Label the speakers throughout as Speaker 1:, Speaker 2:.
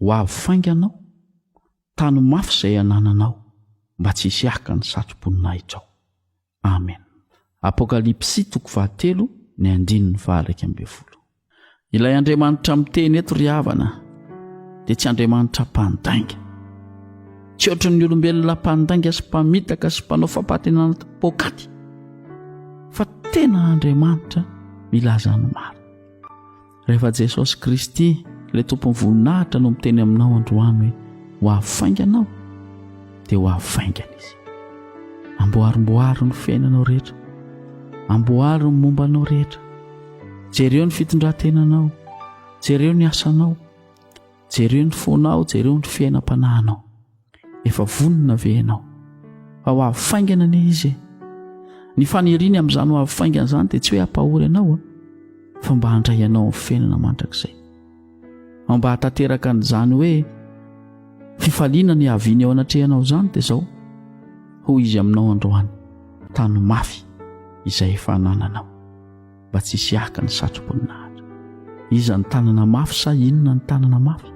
Speaker 1: ho avy fainganao, tano mafy izay anananao, mba tsy hisy haka ny satroboninahitrao. Amen. Apokalypsy 7:1-20. Ilay Andriamanitra miteny eto ry havana dia tsy Andriamanitra mpandainga, tsy ohatry ny olombelona mpandainga sy mpamitaka sy mpanao fampantenana pokaty, fa tena Andriamanitra milaza ny maro. Rehefa Jesosy Kristy ilay tompon'ny voninahitra no miteny aminao androany hoe ho avy fainganao, dia ho avy faingana izy. Amboarimboary ny fiainanao rehetra, amboary ny mombanao rehetra, jereo ny fitondrantenanao, jereo ny asanao, jereo ny fonao, jereo ny fiainam-panahinao. Efa vonona ve ianao fa ho avy faingana ne izy? Ny faniriany amin'izany ho avy faingana izany dia tsy hoe hampahory ianao, fa mba handray ianao amin'ny fiainana mandrakizay, mba hatanteraka an'izany hoe fifaliana ny haviany ao anatrehanao izany. Dia izao hoy izy aminao androany, tano mafy izay efa anananao, mba tsy hisy haka ny satroboninahitrao. Iza ny tanana mafy sa inona ny tanana mafy?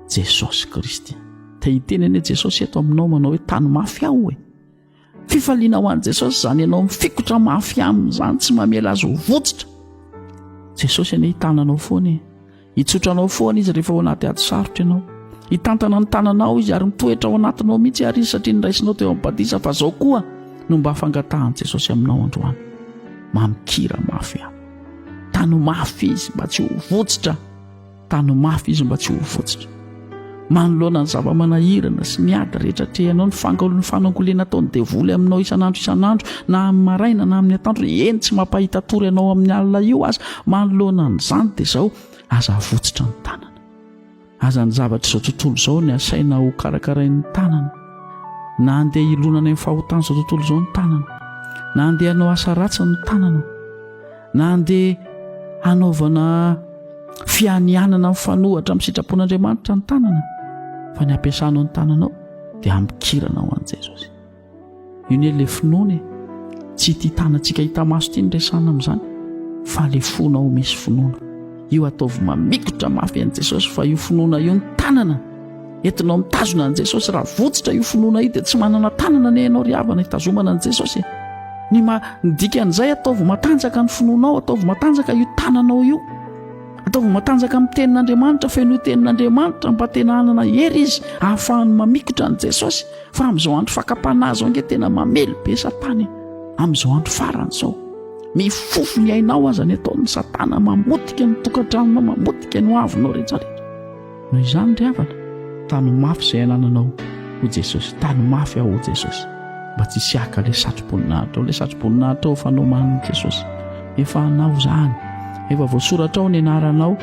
Speaker 1: Jesosy Kristy. Te hitenene Jesosy eto aminao manao hoe tano mafy aho. Fifaliana ho an'i Jesosy izany ianao mifikotra mafy aminy izany, tsy mamela azy ho votsitra. Jesosy ane hitananao foana, hitsotranao foana izy rehefa ao anaty ady sarotra ianao, hitantana ny tananao izy ary mitoetra ao anatinao mihitsy ary izy, satria niraisinao teo amin'ny batisa. Fa izao koa no mba fangatahany Jesosy aminao androany, mamikira mafy aho. Tano mafy izy mba tsy ho votsitra, tano mafy izy mba tsy ho votsitra. Manoloana ny zava-manahirana sy ny ady rehetra trehanao, ny fanankolena ataony devoly aminao isanandro na amin'ny maraina na amin'ny atoandro, eny tsy mampahita tory ianao amin'ny alina io aza. Manoloana an'izany dia izao aza votsitra ny tanana, aza ny zavatra izao tontolo izao ny asaina ho karakarain'ny tanana, na andeha hilonana amin'ny fahotana izao tontolo izao ny tanana, na andeha hanao asa ratsy ny tanana, na andeha hanaovana fianianana amin'ny fanohatra amin'ny sitrapon'Andriamanitra ny tanana, fa ny ampiasanao ny tananao dia amikirana ho an'i Jesosy. Io ny ilay finoana, tsy ity tanantsika hita maso ity ny resana amin'izany, fa ilay fona ho misy finoana. Io ataovy mamikotra mafy an'i Jesosy, fa io finoana io ny tanana entinao mitazona an'i Jesosy. Raha votsitra io finoana io dia tsy manana tanana ne ianao ry havana hitazomana an'i Jesosy. Ny dikan'izay ataovy matanjaka ny finoanao, ataovy matanjaka io tananao io, ataovy matanjaka amin'ny tenin'Andriamanitra, feno tenin'Andriamanitra mbatenahanana hery izy ahafahany mamikotra an'i Jesosy. Fa amin'izao andro fakapana zao nge tena mamely be Satana. Amin'izao andro farany izao mifofo ny ainao aza ny ataon'ny Satana, mamotika ny tokantranonao, mamotika ny hoavinao rehetrarehetra. Noho izany ry havana, tano mafy izay anananao ho Jesosy, tano mafy aho ho Jesosy, mba tsy hisy haka ilay satroboninahitrao. Ilay satroboninahitrao efa noman'i Jesosy, efa hanao izany, efa voasoratra ao ny anaranao.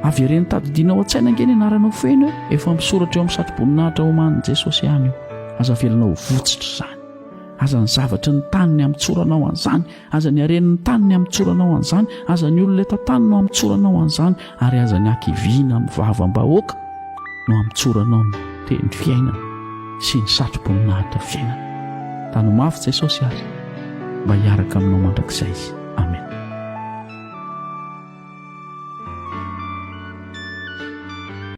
Speaker 1: Avy ireny tadidinao an-tsaina nge ny anaranao feno, efa misoratra eo amin'ny satroboninahitrao omanin'i Jesosy ihany io. Aza velanao votsitra izany, aza ny zavatra ny taniny amitsoranao an'izany, aza ny areniny taniny amitsoranao an'izany, aza ny olona eto an-tanynao amitsoranao an'izany, ary aza ny ankiviana mivavam-bahoaka no amitsoranao ny teny fiainana sy ny satroboninahitra fiainana. Tano mafy Jesosy azy mba hiaraka aminao mandrakizay izy. Amen.